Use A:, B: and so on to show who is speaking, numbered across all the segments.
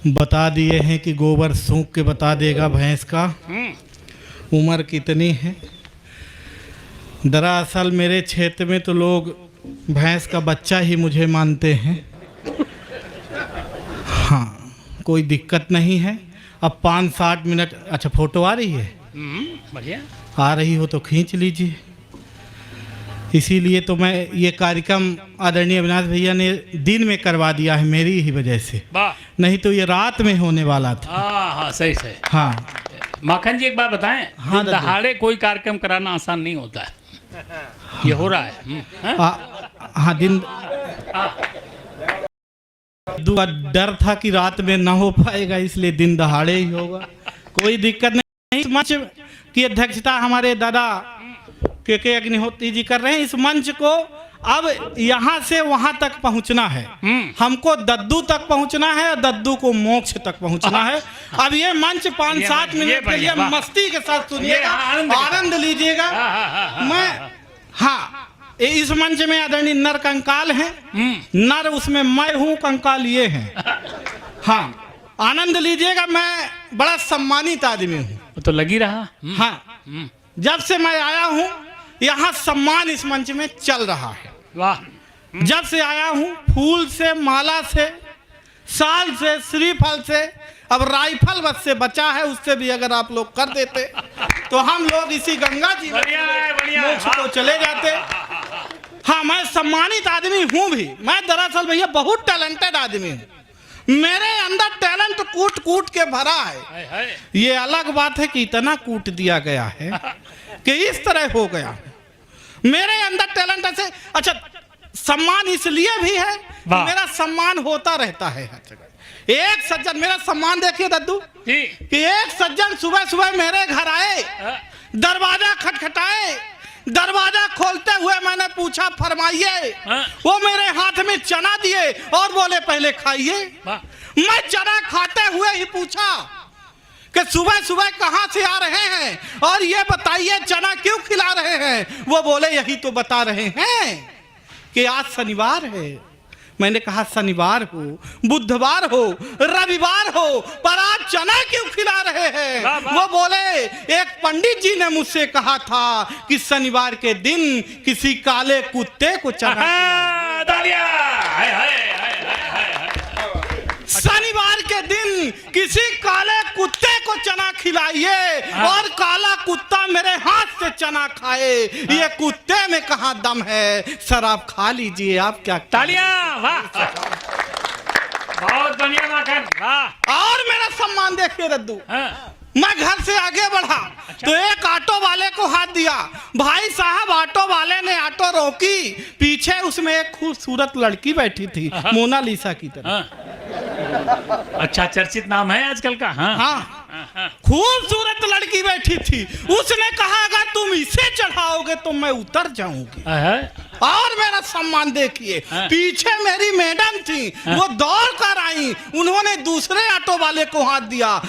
A: बता दिए हैं कि गोबर सूख के बता देगा भैंस का उम्र कितनी है। दरअसल मेरे क्षेत्र में तो लोग भैंस का बच्चा ही मुझे मानते हैं। हाँ, कोई दिक्कत नहीं है। अब 5-7 मिनट। अच्छा, फोटो आ रही है?
B: बढ़िया
A: आ रही हो तो खींच लीजिए। इसीलिए तो मैं ये कार्यक्रम आदरणीय अविनाश भैया ने दिन में करवा दिया है, मेरी ही वजह से। नहीं तो ये रात में होने वाला था।
B: हाँ, सही सही।
A: हाँ
B: माखन जी, एक बात बताएं।
A: हाँ,
B: दहाड़े कोई कार्यक्रम कराना आसान नहीं होता है। ये हो रहा है।
A: हाँ, दिन डर था कि रात में ना हो पाएगा, इसलिए दिन दहाड़े ही होगा। कोई दिक्कत नहीं। इस मंच की अध्यक्षता हमारे दादा के अग्निहोत्री जी कर रहे हैं। इस मंच को अब यहाँ से वहां तक पहुंचना है। हमको दद्दू तक पहुंचना है और दद्दू को मोक्ष तक पहुंचना है। अब ये मंच 5-7 मिनट के लिए मस्ती के साथ सुनिएगा, आनंद लीजिएगा। इस मंच में आदरणीय नर कंकाल हैं। नर उसमें मैं हूँ, कंकाल ये हैं। हाँ, आनंद लीजिएगा। मैं बड़ा सम्मानित आदमी हूँ।
B: तो लगी रहा।
A: हाँ, जब से मैं आया हूँ यहाँ सम्मान इस मंच में चल रहा है।
B: वाह।
A: जब से आया हूँ, फूल से, माला से, साल से, श्रीफल से, अब राइफल बस से बचा है, उससे भी अगर आप लोग कर देते तो हम लोग इसी गंगा जी मोक्ष को चले जाते। हाँ, मैं सम्मानित आदमी हूँ भी। मैं दरअसल भैया बहुत टैलेंटेड आदमी हूँ। मेरे अंदर टैलेंट कूट कूट के भरा है। ये अलग बात है कि इतना कूट दिया गया है कि इस तरह हो गया। मेरे अंदर टैलेंट ऐसे। अच्छा, सम्मान इसलिए भी है, मेरा सम्मान होता रहता है हर जगह। एक सज्जन, मेरा सम्मान देखिए दद्दू, कि एक सज्जन सुबह सुबह मेरे घर आए, दरवाजा खटखटाए। दरवाजा खोलते हुए मैंने पूछा, फरमाइए। वो मेरे हाथ में चना दिए और बोले, पहले खाइए। मैं चना खाते हुए ही पूछा कि सुबह सुबह कहां से आ रहे हैं और ये बताइए चना क्यों खिला रहे हैं। वो बोले, यही तो बता रहे हैं कि आज शनिवार है। मैंने कहा, शनिवार हो, बुधवार हो, रविवार हो, पर आज चना क्यों खिला रहे हैं। वो बोले, एक पंडित जी ने मुझसे कहा था कि शनिवार के दिन किसी काले कुत्ते को चना शनिवार के दिन किसी काले कुत्ते को चना खिलाइए और काला कुत्ता मेरे हाथ से चना खाए। ये कुत्ते में कहाँ दम है। सर, आप खा लीजिए। आप क्या?
B: तालियां। वाह, बहुत बढ़िया माखन। वाह।
A: और मेरा सम्मान देखिए दद्दू। मैं घर से आगे बढ़ा तो एक ऑटो वाले को हाथ दिया। भाई साहब, ऑटो वाले ने ऑटो रोकी। पीछे उसमें एक खूबसूरत लड़की बैठी थी, मोनालिसा की तरह।
B: अच्छा, चर्चित नाम है आजकल का।
A: हाँ, खूबसूरत लड़की बैठी थी। उसने कहा, अगर तुम इसे चढ़ाओगे तो मैं उतर जाऊंगी। और मेरा सम्मान देखिए, पीछे मेरी मैडम थी, वो दौड़ कर आई। उन्होंने दूसरे ऑटो वाले को हाथ दिया।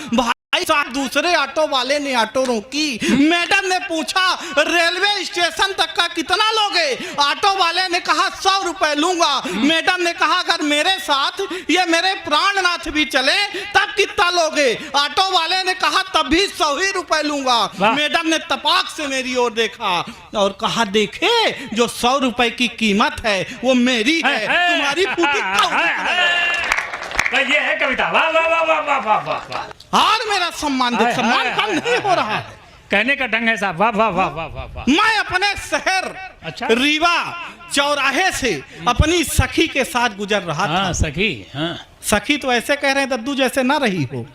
A: साथ दूसरे ऑटो वाले ने ऑटो रोकी। मैडम ने पूछा, रेलवे स्टेशन तक का कितना लोगे। ऑटो वाले ने कहा, 100 रुपए लूंगा। मैडम ने कहा, अगर मेरे साथ ये मेरे प्राणनाथ भी चले तब कितना लोगे। ऑटो वाले ने कहा, तब भी 100 ही रुपए लूंगा। मैडम ने तपाक से मेरी ओर देखा और कहा, देखे, जो 100 रुपए की कीमत है वो मेरी है, तुम्हारी
B: ये है कविता। वाह वाह वाह वाह वाह वाह वाह।
A: और मेरा सम्मान कम नहीं हो रहा है।
B: कहने का ढंग है साहब। वाह वाह वाह वाह वाह।
A: मैं अपने शहर रीवा चौराहे से अपनी सखी के साथ गुजर रहा था।
B: सखी?
A: सखी तो ऐसे कह रहे हैं दद्दू जैसे ना रही हो।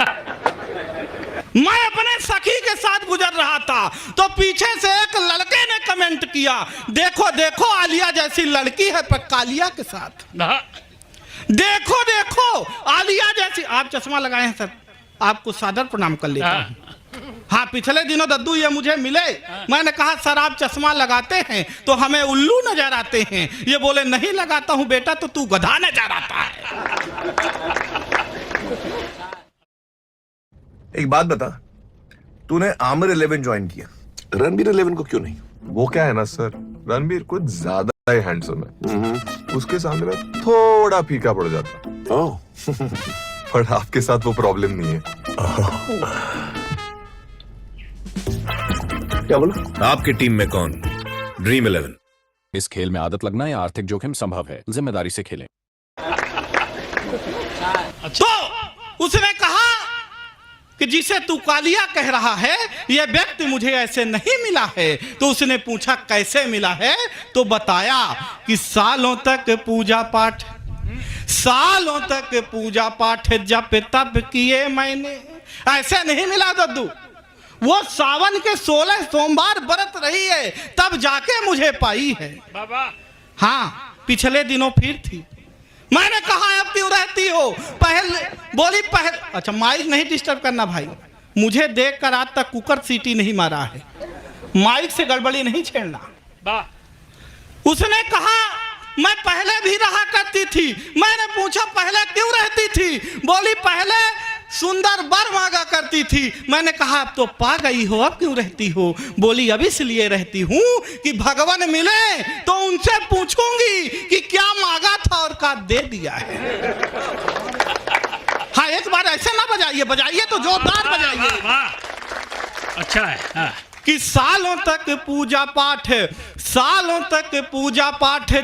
A: मैं अपने सखी के साथ गुजर रहा था तो पीछे से एक लड़के ने कमेंट किया, देखो देखो, आलिया जैसी लड़की है पर कालिया के साथ। देखो देखो, आलिया जैसी। आप चश्मा लगाए हैं सर, आपको सादर प्रणाम कर लेता हूं। हाँ, पिछले दिनों दद्दू ये मुझे मिले। मैंने कहा, सर आप चश्मा लगाते हैं तो हमें उल्लू नजर आते हैं। ये बोले, नहीं लगाता हूं बेटा तो तू गधा नजर आता है।
C: एक बात बता, तूने आमिर 11 ज्वाइन किया, रणबीर 11 को क्यों नहीं?
D: वो क्या है ना सर, रणबीर कुछ ज्यादा ही हैंडसम है। उसके सामने में थोड़ा फीका पड़ जाता। पर आपके साथ वो प्रॉब्लम नहीं है।
C: क्या बोला?
E: आपकी टीम में कौन? ड्रीम 11।
F: इस खेल में आदत लगना या आर्थिक जोखिम संभव है, जिम्मेदारी से खेलें।
A: तो उसने कहा कि जिसे तू कालिया कह रहा है यह व्यक्ति मुझे ऐसे नहीं मिला है। तो उसने पूछा कैसे मिला है, तो बताया कि सालों तक पूजा पाठ जप तप किए मैंने, ऐसे नहीं मिला दद्दू। वो सावन के 16 सोमवार व्रत रही है तब जाके मुझे पाई है
B: बाबा।
A: हाँ, पिछले दिनों फिर थी। मैंने कहा अब क्यों रहती हो? अच्छा माइक नहीं डिस्टर्ब करना भाई, मुझे देखकर आज तक कुकर सीटी नहीं मारा है, माइक से गड़बड़ी नहीं छेड़ना। उसने कहा मैं पहले भी रहा करती थी। मैंने पूछा पहले क्यों रहती थी? बोली पहले सुंदर वर मांगा करती थी। मैंने कहा अब तो पा गई हो, अब क्यों रहती हो? बोली अब इसलिए रहती हूँ कि भगवान मिले तो उनसे पूछूंगी कि क्या मांगा था और क्या दे दिया है। हाँ, एक बार ऐसे ना बजाइए, बजाइए तो जोरदार बजाइए।
B: अच्छा है। हाँ।
A: कि सालों तक पूजा पाठ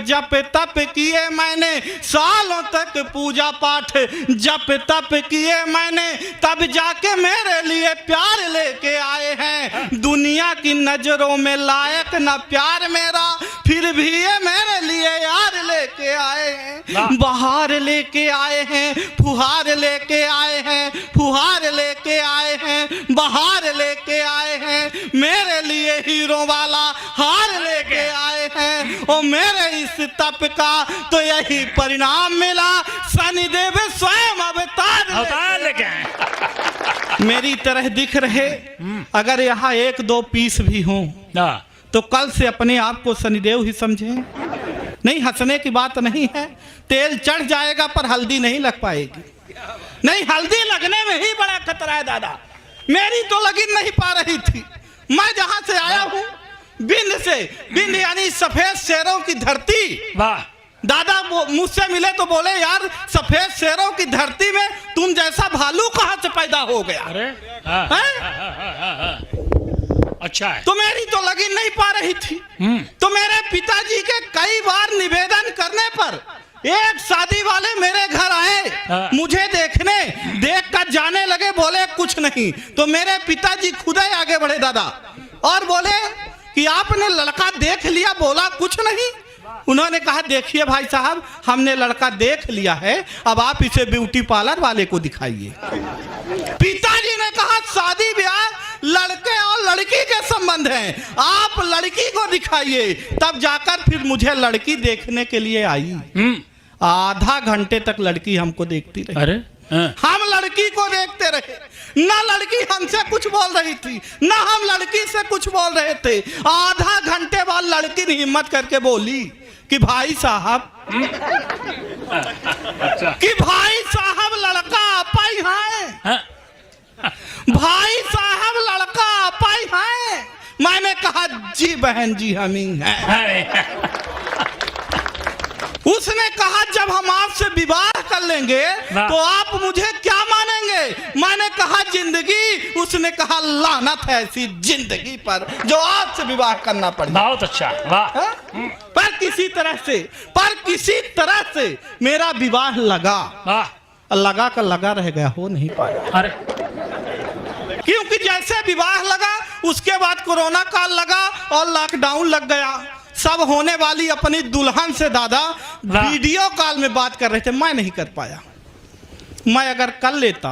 A: जप तप किए मैंने, सालों तक पूजा पाठ जप तप किए मैंने, तब जाके मेरे लिए प्यार लेके आए हैं। दुनिया की नजरों में लायक ना प्यार मेरा, फिर भी ये मेरे लिए यार लेके आए हैं। बहार लेके आए हैं, फुहार लेके आए हैं, फुहार लेके आए हैं, बहार लेके आए हैं। मेरे लिए हीरो वाला हार लेके आए हैं। और मेरे इस तप का तो यही परिणाम मिला, शनिदेव स्वयं अवतार लेके आए। मेरी तरह दिख रहे अगर यहाँ 1-2 पीस भी हों तो कल से अपने आप को शनिदेव ही समझें। नहीं, हंसने की बात नहीं है, तेल चढ़ जाएगा पर हल्दी नहीं लग पाएगी। नहीं, हल्दी लगने में ही बड़ा खतरा है दादा। मेरी तो लगी नहीं पा रही थी। मैं जहां से आया हूं बिंद यानी सफेद शेरों की धरती। वाह दादा मुझसे मिले तो बोले यार सफेद शेरों की धरती में तुम जैसा भालू कहां से पैदा हो गया?
B: अरे अच्छा है।
A: तो मेरी तो लगी नहीं पा रही थी। तो मेरे पिताजी के कई बार निवेदन करने पर एक शादी वाले मेरे घर आए, मुझे देख कर जाने लगे, बोले कुछ नहीं। तो मेरे पिताजी खुद ही आगे बढ़े दादा और बोले कि आपने लड़का देख लिया? बोला कुछ नहीं। उन्होंने कहा देखिए भाई साहब, हमने लड़का देख लिया है, अब आप इसे ब्यूटी पार्लर वाले को दिखाइए। पिताजी ने कहा शादी ब्याह लड़के और लड़की के संबंध हैं, आप लड़की को दिखाइए। तब जाकर फिर मुझे लड़की देखने के लिए आई। आधा घंटे तक लड़की हमको देखती रही।
B: अरे
A: हम लड़की को देखते रहे, ना लड़की हमसे कुछ बोल रही थी, ना हम लड़की से कुछ बोल रहे थे। आधा घंटे बाद लड़की ने हिम्मत करके बोली कि भाई साहब लड़का आपा ही है। भाई साहब लड़का आपा ही है। मैंने कहा जी बहन जी हम ही हैं। उसने कहा जब हम आपसे विवाह कर लेंगे तो आप मुझे क्या मानेंगे? मैंने कहा जिंदगी। उसने कहा लानत है ऐसी जिंदगी पर जो आपसे विवाह करना पड़े।
B: बहुत अच्छा, वाह।
A: पर किसी तरह से मेरा विवाह लगा कर लगा रह गया, हो नहीं पाया।
B: अरे
A: क्योंकि जैसे विवाह लगा उसके बाद कोरोना काल लगा और लॉकडाउन लग गया। सब होने वाली अपनी दुल्हन से दादा वीडियो कॉल में बात कर रहे थे, मैं नहीं कर पाया। मैं अगर कर लेता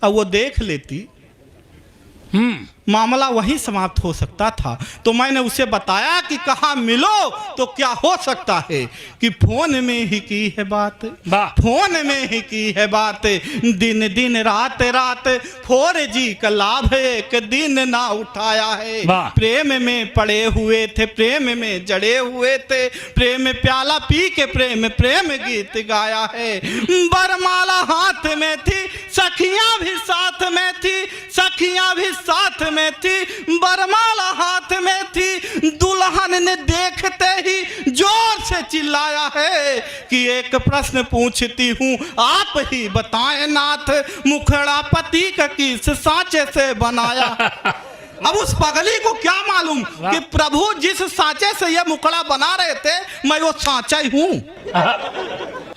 A: और वो देख लेती मामला वहीं समाप्त हो सकता था। तो मैंने उसे बताया कि कहाँ मिलो तो क्या हो सकता है कि फोन में ही की है बात, फोन में ही की है बात। दिन दिन रात रात 4G का लाभ एक दिन ना उठाया है। प्रेम में पड़े हुए थे, प्रेम में जड़े हुए थे, प्रेम प्याला पी के प्रेम गीत गाया है। बरमाला हाथ में थी, सखियां भी साथ में थी, सखियां भी साथ में थी, बरमाला हाथ में थी। दुल्हन ने देखते ही जोर से चिल्लाया है कि एक प्रश्न पूछती हूँ, आप ही बताएं नाथ, मुखड़ा पति का किस सांचे से बनाया। अब उस पगली को क्या मालूम कि प्रभु जिस सांचे से ये मुखड़ा बना रहे थे, मैं वो सांचा ही हूँ।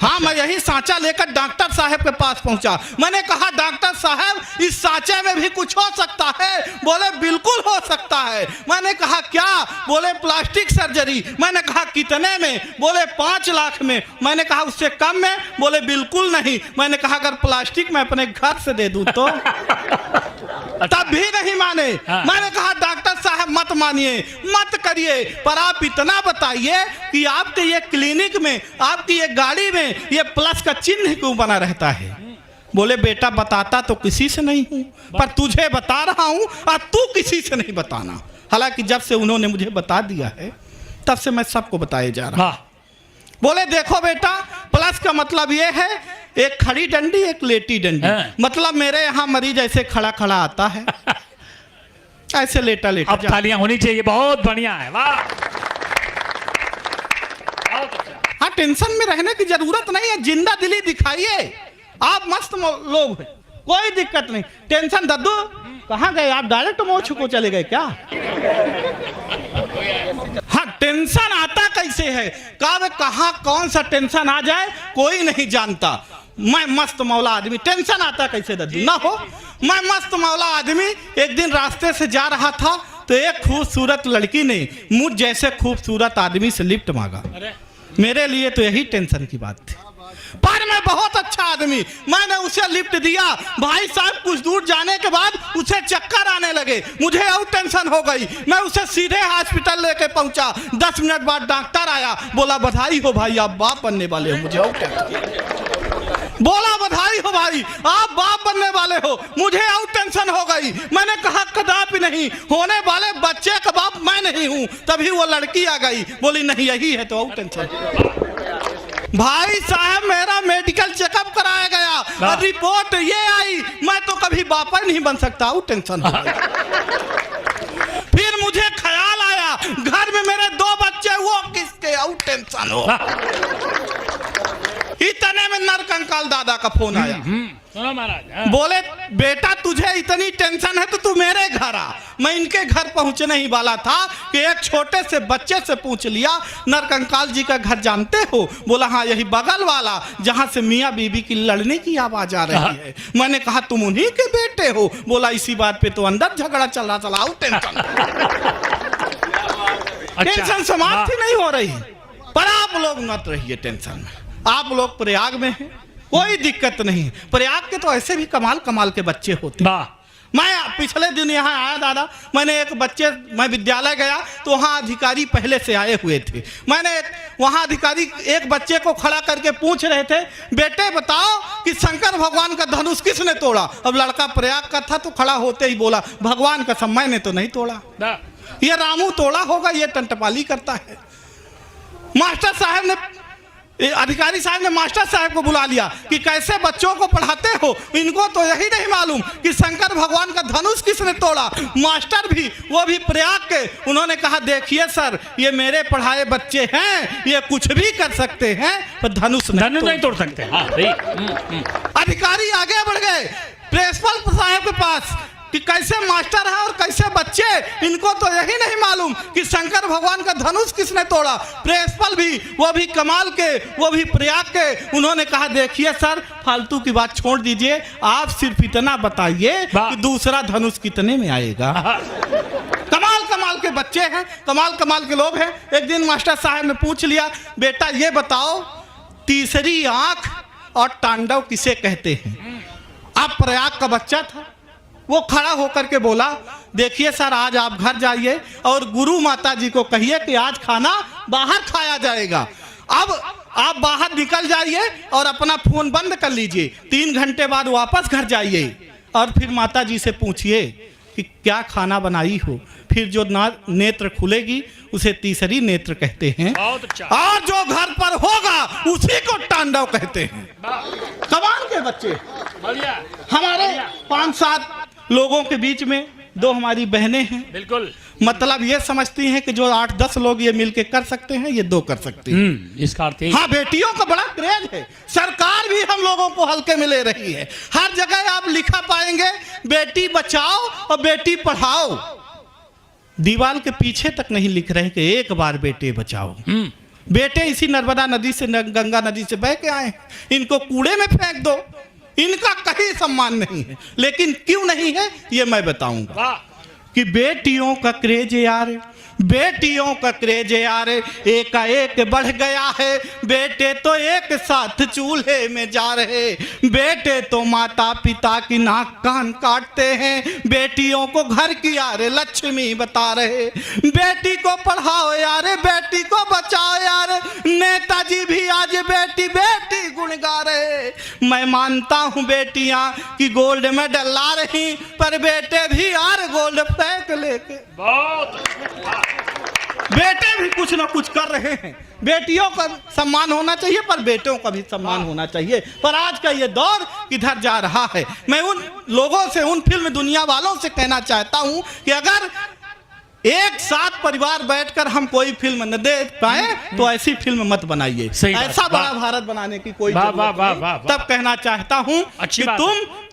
A: हाँ, मैं यही सांचा लेकर डॉक्टर साहब के पास पहुंचा। मैंने कहा, डॉक्टर साहब, इस सांचे में भी कुछ हो सकता है? बोले बिल्कुल हो सकता है। मैंने कहा क्या? बोले प्लास्टिक सर्जरी। मैंने कहा कितने में? बोले 5 लाख में। मैंने कहा उससे कम में? बोले बिल्कुल नहीं। मैंने कहा अगर प्लास्टिक मैं अपने घर से दे दूं तो? तब भी नहीं माने। मैंने कहा डॉक्टर साहब मत मानिए, मत करिए, पर आप इतना बताइए कि आपके ये क्लिनिक में, आपकी ये गाड़ी में ये प्लस का चिन्ह क्यों बना रहता है? बोले बेटा बताता तो किसी से नहीं हूं, पर तुझे बता रहा हूं और तू किसी से नहीं बताना। हालांकि जब से उन्होंने मुझे बता दिया है तब से मैं सबको बताए जा रहा हूं। बोले देखो बेटा, प्लस का मतलब ये है एक खड़ी डंडी एक लेटी डंडी। मतलब मेरे यहाँ मरीज ऐसे खड़ा खड़ा आता है, ऐसे लेटा लेटा।
B: अब तालियां होनी चाहिए, बहुत बढ़िया है, वाह।
A: हाँ, टेंशन में रहने की जरूरत नहीं है, जिंदा दिली दिखाइए। आप मस्त लोग हैं, कोई दिक्कत नहीं। टेंशन दद्दू कहाँ गए आप? डायरेक्ट मोछ को चले गए क्या? हाँ, टेंशन आता कैसे है? कहाँ कौन सा टेंशन आ जाए कोई नहीं जानता। मैं मस्त मौला आदमी, टेंशन आता कैसे दद्दू? ना हो, मैं मस्त मौला आदमी एक दिन रास्ते से जा रहा था तो एक खूबसूरत लड़की ने मुझ जैसे खूबसूरत आदमी से लिफ्ट मांगा। मेरे लिए तो यही टेंशन की बात थी, पर मैं बहुत अच्छा आदमी, मैंने उसे लिफ्ट दिया। भाई साहब कुछ दूर जाने के बाद उसे चक्कर आने लगे, मुझे और टेंशन हो गई। मैं उसे सीधे हॉस्पिटल लेके पहुंचा। 10 मिनट बाद डॉक्टर आया, बोला बधाई हो भाई, आप बाप बनने वाले हो। मुझे और टेंशन, बोला बधाई हो भाई, आप बाप बनने वाले हो। मुझे और टेंशन हो गई। मैंने कहा कदापि नहीं, होने वाले बच्चे का बाप मैं नहीं हूं। तभी वो लड़की आ गई, बोली नहीं यही है तो और टेंशन। भाई साहब मेरा मेडिकल चेकअप कराया गया और रिपोर्ट ये आई, मैं तो कभी बाप नहीं बन सकता। और टेंशन हो गई। फिर मुझे ख्याल आया घर में मेरे 2 बच्चे, वो किसके? और टेंशन हो। इतने में नरकंकाल दादा का फोन आया।
B: सुनो महाराज,
A: बोले बेटा तुझे इतनी टेंशन है तो तू मेरे घर आ। मैं इनके घर पहुंचने ही वाला था कि एक छोटे से बच्चे से पूछ लिया, नरकंकाल जी का घर जानते हो? बोला हाँ, यही बगल वाला जहां से मियाँ बीबी की लड़ने की आवाज आ रही है। मैंने कहा तुम उन्हीं के बेटे हो? बोला इसी बात पे तो अंदर झगड़ा चला चला। टेंशन टेंशन समाप्त ही नहीं हो रही। पर आप लोग मत रहिए टेंशन में, आप लोग प्रयाग में हैं, कोई दिक्कत नहीं। प्रयाग के तो ऐसे भी कमाल कमाल के बच्चे होते हैं। मैं पिछले दिन यहाँ आया दादा, मैंने एक बच्चे, मैं विद्यालय गया तो वहाँ अधिकारी पहले से आए हुए थे। मैंने वहाँ अधिकारी एक बच्चे को खड़ा करके पूछ रहे थे, बेटे बताओ कि शंकर भगवान का धनुष किसने तोड़ा? अब लड़का प्रयाग का था तो खड़ा होते ही बोला, भगवान कसम मैंने तो नहीं तोड़ा, ये रामू तोड़ा होगा, ये टंटपाली करता है। मास्टर साहब ने, अधिकारी साहब ने मास्टर साहब को बुला लिया कि कैसे बच्चों को पढ़ाते हो, इनको तो यही नहीं मालूम कि शंकर भगवान का धनुष किसने तोड़ा। मास्टर भी, वो भी प्रयाग के, उन्होंने कहा देखिए सर, ये मेरे पढ़ाए बच्चे हैं, ये कुछ भी कर सकते हैं पर धनुष नहीं
B: तोड़ सकते।
A: अधिकारी आगे बढ़ गए प्रिंसिपल साहब के पास कि कैसे मास्टर है और कैसे बच्चे, इनको तो यही नहीं मालूम कि शंकर भगवान का धनुष किसने तोड़ा। प्रिंसिपल भी, वो भी कमाल के, वो भी प्रयाग के, उन्होंने कहा देखिए सर, फालतू की बात छोड़ दीजिए, आप सिर्फ इतना बताइए कि दूसरा धनुष कितने में आएगा। कमाल कमाल के बच्चे हैं, कमाल कमाल के लोग हैं। एक दिन मास्टर साहब ने पूछ लिया, बेटा ये बताओ तीसरी आंख और तांडव किसे कहते हैं? अब प्रयाग का बच्चा था, वो खड़ा होकर के बोला, देखिए सर, आज आप घर जाइए और गुरु माता जी को कहिए कि आज खाना बाहर खाया जाएगा। अब आप बाहर निकल जाइए और अपना फोन बंद कर लीजिए। 3 घंटे बाद वापस घर जाइए और फिर माता जी से पूछिए कि क्या खाना बनाई हो। फिर जो नेत्र खुलेगी उसे तीसरी नेत्र कहते हैं, और जो घर पर होगा उसी को तांडव कहते हैं। कमाल के बच्चे। हमारे 5-7 लोगों के बीच में 2 हमारी बहनें हैं,
B: बिल्कुल।
A: मतलब ये समझती हैं कि जो 8-10 लोग ये मिलके कर सकते हैं, ये 2 कर सकती हैं।
B: इसका अर्थ यही।
A: हाँ, बेटियों का बड़ा क्रेज है। सरकार भी हम लोगों को हल्के में ले रही है। हर जगह आप लिखा पाएंगे बेटी बचाओ और बेटी पढ़ाओ। दीवार के पीछे तक नहीं लिख रहे कि एक बार बेटे बचाओ। बेटे इसी नर्मदा नदी से, गंगा नदी से बह के आए, इनको कूड़े में फेंक दो, इनका कहीं सम्मान नहीं है। लेकिन क्यों नहीं है ये मैं बताऊंगा कि बेटियों का क्रेज यार, बेटियों का क्रेज यार एकाएक बढ़ गया है। बेटे तो एक साथ चूल्हे में जा रहे, बेटे तो माता पिता की नाक कान काटते हैं, बेटियों को घर की यार लक्ष्मी बता रहे। बेटी को पढ़ाओ यार, बेटी को बचाओ यार। नेताजी भी आज बेटी बेटी गुण गा रहे। मैं मानता हूँ बेटियां कि गोल्ड मेडल ला रही, पर बेटे भी यार गोल्ड फेंक लेके, बेटे भी कुछ ना कुछ कर रहे हैं। बेटियों का सम्मान होना चाहिए, पर बेटों का भी सम्मान होना चाहिए। पर आज का ये दौर किधर जा रहा है? मैं उन लोगों से, उन फिल्म दुनिया वालों से कहना चाहता हूं कि अगर एक साथ परिवार बैठकर हम कोई फिल्म न दे पाए तो ऐसी फिल्म मत बनाइए। ऐसा बड़ा भारत बनाने की कोई जरूरत नहीं। तब कहना चाहता हूं कि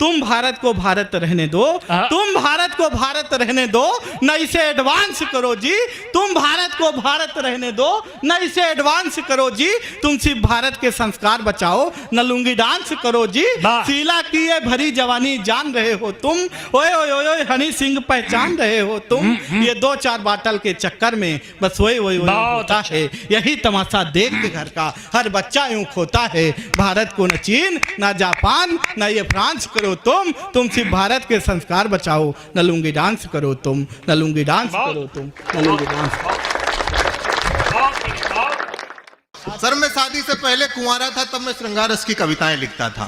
A: तुम भारत को भारत रहने दो, तुम भारत को भारत रहने दो, न इसे एडवांस करो जी। तुम भारत को भारत रहने दो, न इसे एडवांस करो जी। तुम सिर्फ भारत के संस्कार बचाओ, न लुंगी डांस करो जी। शीला की ये भरी जवानी जान रहे हो तुम, ओए ओए ओए हनी सिंह पहचान रहे हो तुम। ये 2-4 बाटल के चक्कर में बस वही होता है। यही तमाशा देख के घर का हर बच्चा यूं खोता है। भारत को न चीन, न जापान, न ये फ्रांस करो तुम सिर्फ भारत के संस्कार बचाओ। न लुंगी डांस करो तुम, न लुंगी डांस करो तुम, न लुंगी डांस।
G: सर, मैं शादी से पहले कुंवारा था, तब मैं श्रृंगार रस की कविताएं लिखता था।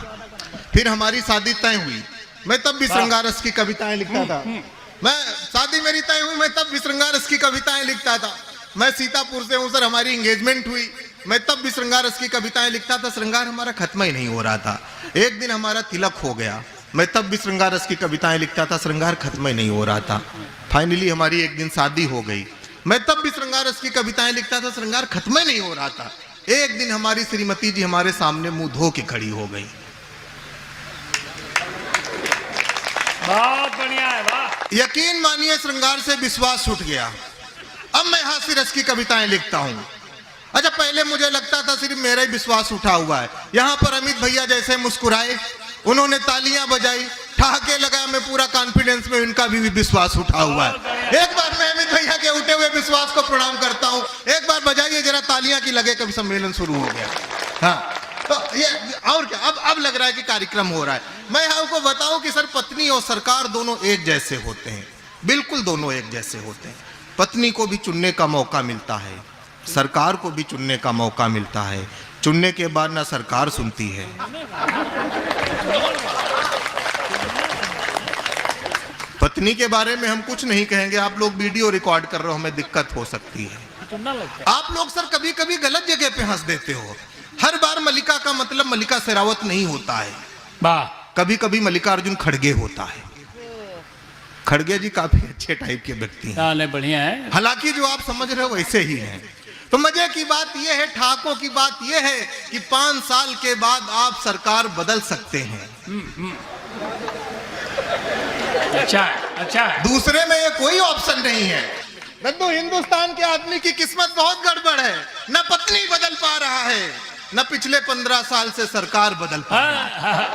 G: फिर हमारी शादी तय हुई, मैं तब भी श्रृंगार रस की कविताएं लिखता था। मैं शादी मेरी तय हुई, मैं तब भी श्रृंगार रस की कविताएं लिखता था। मैं सीतापुर से हूं सर, हमारी एंगेजमेंट हुई, मैं तब भी श्रृंगार रस की कविताएं लिखता था। श्रृंगार हमारा खत्म ही नहीं हो रहा था। एक दिन हमारा तिलक हो गया, मैं तब भी श्रृंगार रस की कविताएं लिखता था। श्रृंगार खत्म ही नहीं हो रहा था। फाइनली हमारी एक दिन शादी हो गई, मैं तब भी श्रृंगार रस की कविताएं लिखता था। श्रृंगार खत्म ही नहीं हो रहा था। एक दिन हमारी श्रीमती जी हमारे सामने मुंह धो के खड़ी हो गई।
B: बहुत बढ़िया है, वाह।
G: यकीन मानिए श्रृंगार से विश्वास उठ गया। अब मैं हास्य रस की कविताएं लिखता हूं। अच्छा, पहले मुझे लगता था सिर्फ मेरा ही विश्वास उठा हुआ है। यहां पर अमित भैया जैसे मुस्कुराए, उन्होंने तालियां बजाई, ठहाके लगाया, मैं पूरा कॉन्फिडेंस में इनका भी विश्वास उठा हुआ है। एक बार मैं अमित भैया के उठे हुए विश्वास को प्रणाम करता हूं। एक बार बजाइए जरा तालियां की लगे, कभी सम्मेलन शुरू हो गया। हाँ, तो ये और क्या, अब लग रहा है कि कार्यक्रम हो रहा है। मैं आपको बताऊं कि सर, पत्नी और सरकार दोनों एक जैसे होते हैं, बिल्कुल दोनों एक जैसे होते हैं। पत्नी को भी चुनने का मौका मिलता है, सरकार को भी चुनने का मौका मिलता है। चुनने के बाद ना सरकार सुनती है। पत्नी के बारे में हम कुछ नहीं कहेंगे, आप लोग वीडियो रिकॉर्ड कर रहे हो, हमें दिक्कत हो सकती है। आप लोग सर कभी कभी गलत जगह पे हंस देते हो। हर बार मलिका का मतलब मलिका शेरावत नहीं होता है, कभी कभी मल्लिकार्जुन खड़गे होता है। खड़गे जी काफी अच्छे टाइप के व्यक्ति हैं,
B: बढ़िया है।
G: हालांकि जो आप समझ रहे हो वैसे ही हैं। तो मजे की बात यह है, ठाकों की बात यह है कि 5 साल के बाद आप सरकार बदल सकते हैं। अच्छा। दूसरे में ये कोई ऑप्शन नहीं है। दद्दू, हिंदुस्तान के आदमी की किस्मत बहुत गड़बड़ है। न पत्नी बदल पा रहा है, न पिछले 15 साल से सरकार बदल पा रहा है।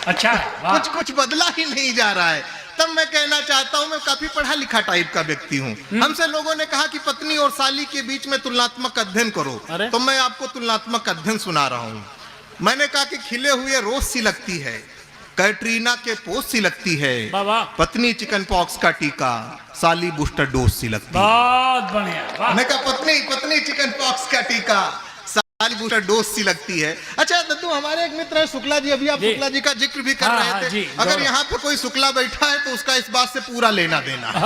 B: अच्छा,
G: कुछ बदला ही नहीं जा रहा है। तब मैं कहना चाहता हूं, मैं काफी पढ़ा लिखा टाइप का व्यक्ति हूं। हमसे लोगों ने कहा कि पत्नी और साली के बीच में तुलनात्मक अध्ययन करो, तो मैं आपको तुलनात्मक अध्ययन सुना रहा हूं। मैंने कहा कि खिले हुए रोज सी लगती है, कैटरीना के पोस्ट सी लगती है, पत्नी चिकन पॉक्स का टीका, साली बूस्टर डोज सी लगती है।
B: बहुत बढ़िया।
G: मैंने कहा पत्नी चिकन पॉक्स का टीका, साली बूस्टर डोज सी लगती है। अच्छा दद्दू, हमारे एक मित्र है शुक्ला जी, अभी आप शुक्ला जी का जिक्र भी कर रहे थे। अगर यहाँ पे कोई शुक्ला बैठा है तो उसका इस बात से पूरा लेना देना है।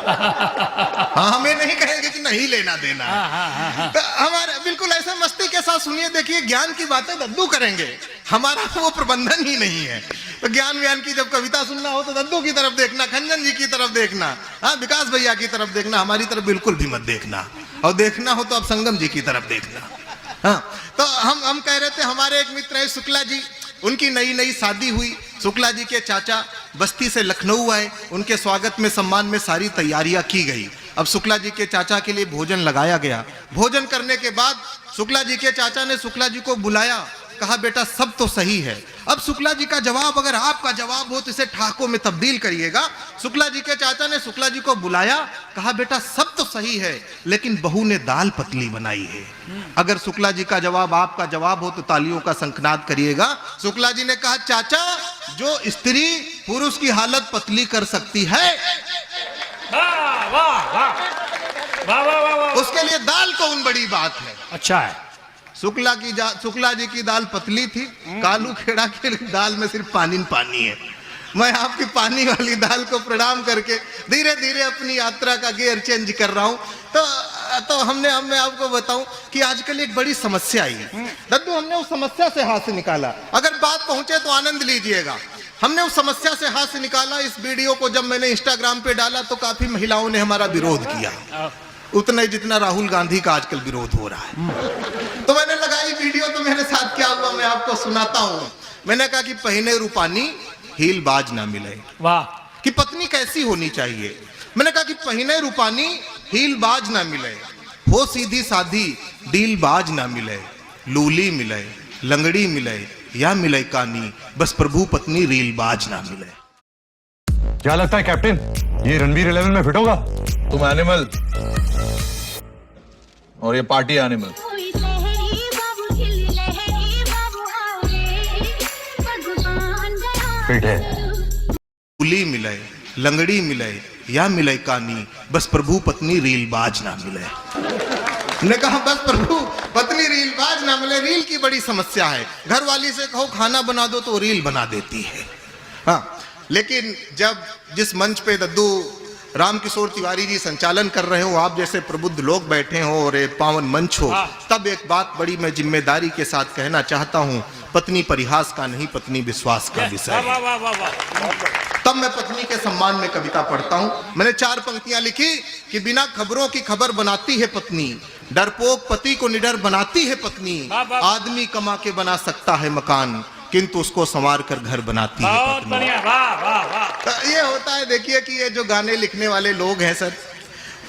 G: हाँ, हमें नहीं कहेंगे कि नहीं लेना देना है। तो हमारे बिल्कुल ऐसे मस्ती के साथ सुनिए, देखिए ज्ञान की बातें दद्दू करेंगे, हमारा वो प्रबंधन ही नहीं है। तो ज्ञान व्यान की जब कविता सुनना हो तो दद्दू की तरफ देखना, खंजन जी की तरफ देखना, हाँ विकास भैया की तरफ देखना, हमारी तरफ बिल्कुल भी मत देखना। और देखना हो तो अब संगम जी की तरफ देखना। हाँ तो हम कह रहे थे, हमारे एक मित्र है शुक्ला जी, उनकी नई नई शादी हुई। शुक्ला जी के चाचा बस्ती से लखनऊ आए, उनके स्वागत में सम्मान में सारी तैयारियां की गई। अब शुक्ला जी के चाचा के लिए भोजन लगाया गया। भोजन करने के बाद शुक्ला जी के चाचा ने शुक्ला जी को बुलाया, कहा बेटा सब तो सही है। अब शुक्ला जी का जवाब, अगर आपका जवाब हो तो इसे ठाकों में तब्दील करिएगा। शुक्ला जी के चाचा ने शुक्ला जी को बुलाया, कहा बेटा सब तो सही है लेकिन बहू ने दाल पतली बनाई है। अगर शुक्ला जी का जवाब आपका जवाब हो तो तालियों का शंखनाद करिएगा। शुक्ला जी ने कहा चाचा, जो स्त्री पुरुष की हालत पतली कर सकती है
B: वाह वाह वाह वाह वाह वाह,
G: उसके लिए दाल कौन बड़ी बात है।
B: अच्छा है।
G: शुक्ला जी की दाल पतली थी, कालू खेड़ा की दाल में सिर्फ पानी है। मैं आपकी पानी वाली दाल को प्रणाम करके धीरे धीरे अपनी यात्रा का गियर चेंज कर रहा हूं। तो मैं आपको बताऊं कि आजकल एक बड़ी समस्या आई है दद्दू, हमने उस समस्या से हाथ से निकाला। अगर बात पहुंचे तो आनंद लीजिएगा। हमने उस समस्या से हाथ से निकाला। इस वीडियो को जब मैंने इंस्टाग्राम पे डाला तो काफी महिलाओं ने हमारा विरोध किया, उतना ही जितना राहुल गांधी का आजकल विरोध हो रहा है। तो मैंने लगाई वीडियो, तो मेरे साथ क्या हुआ मैं आपको सुनाता हूं। मैंने कहा कि पहने रूपानी हील बाज ना मिले।
B: वाह।
G: कि पत्नी कैसी होनी चाहिए। मैंने कहा कि पहने रूपानी हील बाज ना मिले, हो सीधी साधी डील बाज ना मिले, लूली मिले लंगड़ी मिले या मिले कानी, बस प्रभु पत्नी रील बाज ना मिले।
D: क्या लगता है कैप्टन, ये रणबीर 11 में फिट होगा?
H: तुम एनिमल और ये पार्टी एनिमल।
D: फिट है।
G: लूली मिले लंगड़ी मिले या मिले कानी, बस प्रभु पत्नी रील बाज ना मिले। ने कहा बस प्रभु पत्नी रील बाज ना मिले। रील की बड़ी समस्या है। घर वाली से कहो खाना बना दो तो रील बना देती है। हाँ, लेकिन जब जिस मंच पे दद्दू रामकिशोर तिवारी जी संचालन कर रहे हो, आप जैसे प्रबुद्ध लोग बैठे हो और एक पावन मंच हो, तब एक बात बड़ी मैं जिम्मेदारी के साथ कहना चाहता हूँ, पत्नी परिहास का नहीं, पत्नी विश्वास का विषय है। तब मैं पत्नी के सम्मान में कविता पढ़ता हूँ। मैंने 4 पंक्तियां लिखी कि बिना खबरों की खबर बनाती है पत्नी, डरपोक पति को निडर बनाती है पत्नी, आदमी कमा के बना सकता है मकान किंतु उसको संवार कर घर बनाती है
B: बहुत
G: पत्नी।
B: बढ़िया, वाह वाह वाह।
G: तो ये होता है, देखिए कि ये जो गाने लिखने वाले लोग हैं सर,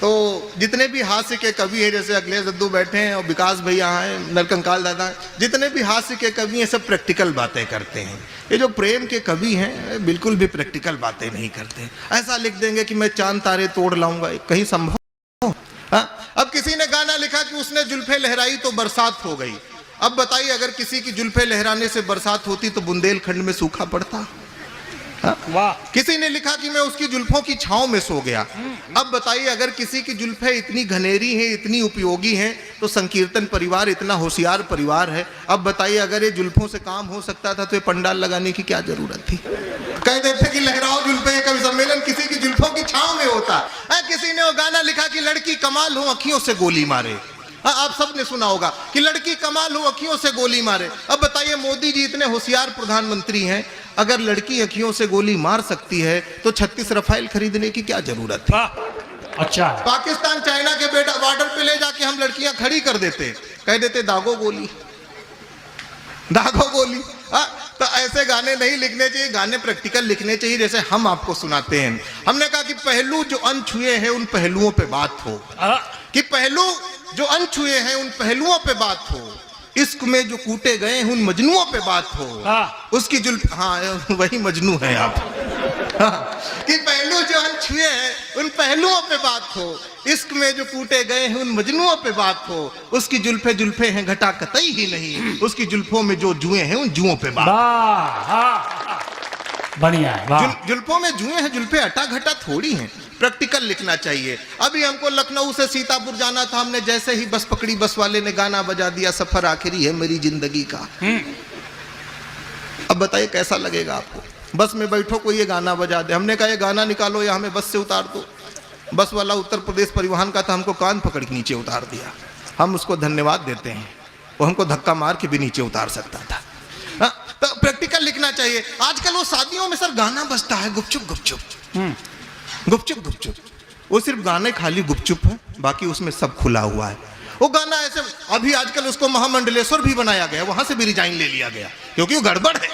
G: तो जितने भी हास्य के कवि हैं, जैसे अखिलेश दद्दू बैठे हैं और विकास भैया हैं, नरकंकाल दादा हैं, जितने भी हास्य के कवि हैं सब प्रैक्टिकल बातें करते हैं। ये जो प्रेम के कवि हैं बिल्कुल भी प्रैक्टिकल बातें नहीं करते। ऐसा लिख देंगे कि मैं चांद तारे तोड़ लाऊंगा, कहीं संभव? हाँ? अब किसी ने गाना लिखा कि उसने जुल्फे लहराई तो बरसात हो गई। अब बताइए, अगर किसी की जुल्फे लहराने से बरसात होती तो बुंदेलखंड में सूखा पड़ता?
B: वाह।
G: किसी ने लिखा कि मैं उसकी जुल्फों की छांव में सो गया। अब बताइए, अगर किसी की जुल्फे इतनी घनेरी हैं, इतनी उपयोगी हैं, तो संकीर्तन परिवार इतना होशियार परिवार है। अब बताइए, अगर ये जुल्फों से काम हो सकता था तो ये पंडाल लगाने की क्या जरूरत थी? कहते थे कि लहराओ जुल्फे, कवि सम्मेलन किसी की जुल्फों की छांव में होता। किसी ने वो गाना लिखा कि लड़की कमाल हो अखियों से गोली मारे। आप सबने सुना होगा कि लड़की कमाल हो अखियों से गोली मारे। अब बताइए, मोदी जी इतने होशियार प्रधानमंत्री हैं, अगर लड़की अखियों से गोली मार सकती है तो 36 रफाइल खरीदने की क्या जरूरत है?
B: अच्छा।
G: पाकिस्तान चाइना के बेटा बॉर्डर पे ले जाके हम लड़कियां खड़ी कर देते, कह देते दागो गोली, दागो गोली। तो ऐसे गाने नहीं लिखने चाहिए, गाने प्रैक्टिकल लिखने चाहिए, जैसे हम आपको सुनाते हैं। हमने कहा कि पहलू जो अनछुए हैं उन पहलुओं पे बात हो, कि पहलू जो अनछुए हैं उन पहलुओं पे बात हो, इश्क में जो कूटे गए हैं उन मजनुओं पे बात हो। उसकी जुल्फ, हाँ वही मजनू है आप। कि पहलू जो अनछुए हैं उन पहलुओं पे बात हो, इश्क में जो कूटे गए हैं उन मजनुओं पे बात हो। उसकी जुल्फे जुल्फे हैं घटा कतई ही नहीं, उसकी जुल्फों में जो जुए हैं उन जुओं पे बात।
B: बढ़िया है।
G: जुल्फों में जुए हैं, जुल्फे अटा घटा थोड़ी हैं। प्रैक्टिकल लिखना चाहिए। अभी हमको लखनऊ से सीतापुर जाना था, हमने जैसे ही बस पकड़ी, बस वाले ने गाना बजा दिया, सफर आखिरी है मेरी जिंदगी का। अब बताइए कैसा लगेगा आपको? बस में बैठो, कोई ये गाना बजा दे। हमने कहा ये गाना निकालो या हमें बस से उतार दो। बस वाला उत्तर प्रदेश परिवहन का था, हमको कान पकड़ के नीचे उतार दिया। हम उसको धन्यवाद देते हैं, वो हमको धक्का मार के भी नीचे उतार सकता था। तो प्रैक्टिकल लिखना चाहिए। आजकल वो शादियों में सर गाना बजता है गुपचुप गुपचुप गुपचुप गुपचुप, वो सिर्फ गाने खाली गुपचुप है, बाकी उसमें सब खुला हुआ है। वो गाना ऐसे, अभी आजकल उसको महामंडलेश्वर भी बनाया गया, वहां से भी रिजाइन ले लिया गया क्योंकि वो गड़बड़ है।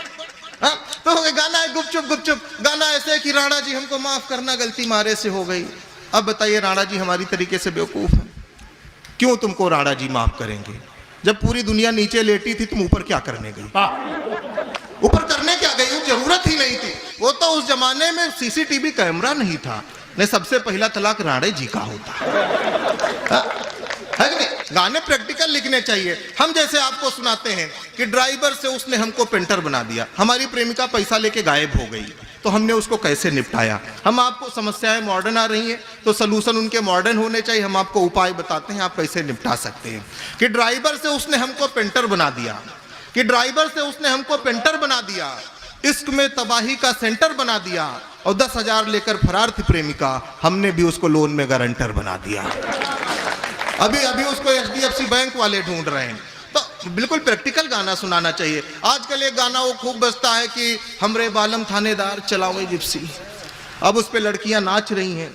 G: हाँ? तो गाना है गुपचुप गुपचुप, गाना ऐसे है कि राणा जी हमको माफ करना, गलती मारे से हो गई। अब बताइए राणा जी हमारी तरीके से बेवकूफ है, क्यों तुमको राणा जी माफ करेंगे? जब पूरी दुनिया नीचे लेटी थी तुम ऊपर क्या करने गई? ऊपर करने क्या गई? जरूरत ही नहीं थी। वो तो उस जमाने में सीसीटीवी कैमरा नहीं था, नहीं सबसे पहला तलाक राणे जी का होता है कि नहीं? गाने प्रैक्टिकल लिखने चाहिए। हम जैसे आपको सुनाते हैं कि ड्राइवर से उसने हमको पेंटर बना दिया, हमारी प्रेमिका पैसा लेके गायब हो गई, तो हमने उसको कैसे निपटाया? हम आपको, समस्याएं मॉडर्न आ रही हैं तो सलूशन उनके मॉडर्न होने चाहिए, हम आपको उपाय बताते हैं आप कैसे निपटा सकते हैं। कि ड्राइवर से उसने हमको पेंटर बना दिया, कि ड्राइवर से उसने हमको पेंटर बना दिया, इश्क में तबाही का सेंटर बना दिया, और 10,000 लेकर फरार थी प्रेमिका, हमने भी उसको लोन में गारंटर बना दिया। अभी उसको HDFC बैंक वाले ढूंढ रहे हैं। तो बिल्कुल प्रैक्टिकल गाना सुनाना चाहिए। आजकल एक गाना वो खूब बजता है कि हमरे बालम थानेदार चलावे जिप्सी। अब उस पे लड़कियां नाच रही हैं,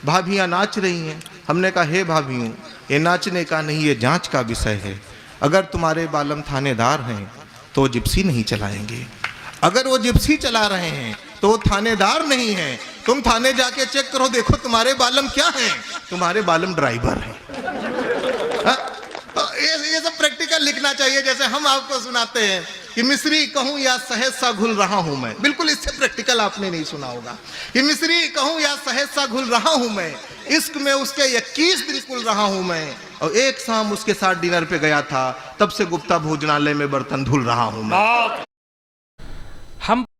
G: भाभियां नाच रही हैं। हमने कहा हे भाभियों, ये नाचने का नहीं, ये जांच का विषय है। अगर तुम्हारे बालम थानेदार हैं तो जिप्सी नहीं चलाएंगे, अगर वो जिप्सी चला रहे हैं तो वो थानेदार नहीं है। तुम थाने जाके चेक करो, देखो तुम्हारे बालम क्या हैं, तुम्हारे बालम ड्राइवर हैं। ये सब प्रैक्टिकल लिखना चाहिए। जैसे हम आपको सुनाते हैं कि मिस्री कहूं या सहज सा घुल रहा हूं मैं, बिल्कुल इससे प्रैक्टिकल आपने नहीं सुना होगा। कि मिस्री कहूं या सहज सा घुल रहा हूं मैं, इश्क में उसके 21 दिन कुल रहा हूं मैं, और एक शाम उसके साथ डिनर पे गया था, तब से गुप्ता भोजनालय में बर्तन धुल रहा हूं मैं।
B: हम